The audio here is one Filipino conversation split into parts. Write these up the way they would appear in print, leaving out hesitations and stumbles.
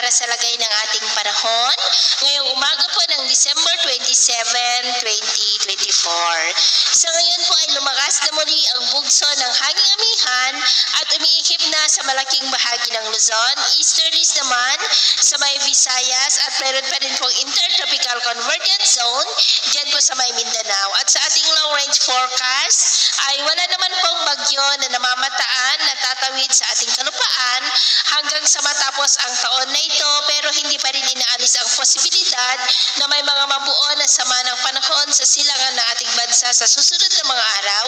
para sa lagay ng ating panahon ngayong umaga po ng December 27, 2024. Sa ngayon po ay lumakas na muli ang bugso ng hanging amihan at umiikip na sa malaking bahagi ng Luzon, easterlies naman sa may Visayas at meron pa rin pong intertropical convergence zone dyan po sa may Mindanao. At sa ating long range forecast ay wala naman pong bagyo na namamataan na tatawid sa ating kalupaan hanggang sa matapos ang taon na ito, pero hindi pa rin inaalis ang posibilidad na may mga mabuo na sama ng panahon sa silangan ng ating bansa sa susunod na mga araw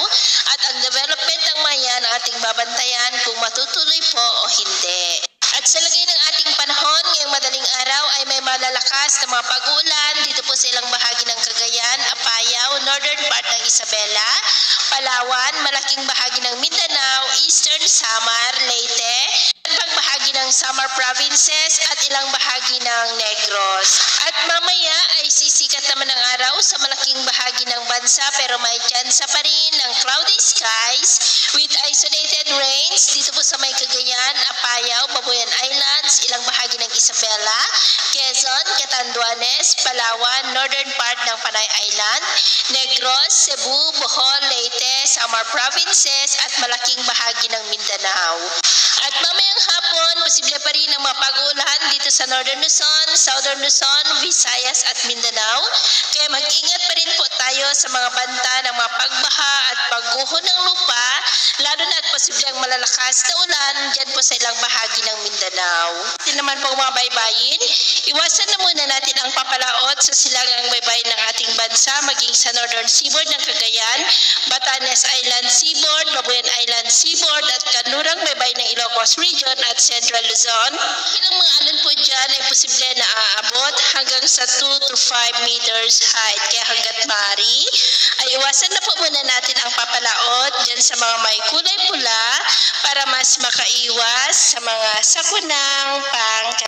at ang development ng mayan ang ating babantayan kung matutuloy po o hindi. At sa lagay ng ating panahon ngayong madaling araw ay may malalakas na mga pag-uulan dito po sa ilang bahagi ng Cagayan, Apayao, northern part ng Isabela, Palawan, malaking bahagi ng Mindanao, eastern Samar, Leyte, pagbahagi ng Samar provinces at ilang bahagi ng Negros. At mamaya ay sisikat naman ang araw sa malaking bahagi ng bansa pero may tsansa pa rin ng cloudy skies with isolated rains dito po sa may Cagayan, Apayao, Babuyan Islands, ilang bahagi ng Isabela, Quezon, Catanduanes, Palawan, northern part ng Panay Island, Negros, Cebu, Bohol, Leyte, Samar provinces at malaking bahagi ng Mindanao. At mamayang hapon, posible pa rin ang mga pag-uulan dito sa Northern Luzon, Southern Luzon, Visayas at Mindanao. Kaya mag-ingat pa rin po tayo sa mga banta ng mga pagbaha at pagguho ng lupa, lalo na at posibleng malalakas na ulan dyan po sa ilang bahagi ng Mindanao. Hindi naman po mga baybayin, iwasan na muna natin ang papalaot sa silangang baybayin ng ating bansa, maging sa Northern Seaboard ng Cagayan, Batanes Island Seaboard, Babuyan Island Seaboard at kanlurang baybayin ng Ilocos Region at Central Luzon. Ilang mga alon po dyan ay posible na aabot hanggang sa 2 to 5 meters height. Kaya hanggat maaari ay iwasan na po muna natin ang papalaot dyan sa mga may kulay pula para mas makaiwas sa mga sakunang pangkain.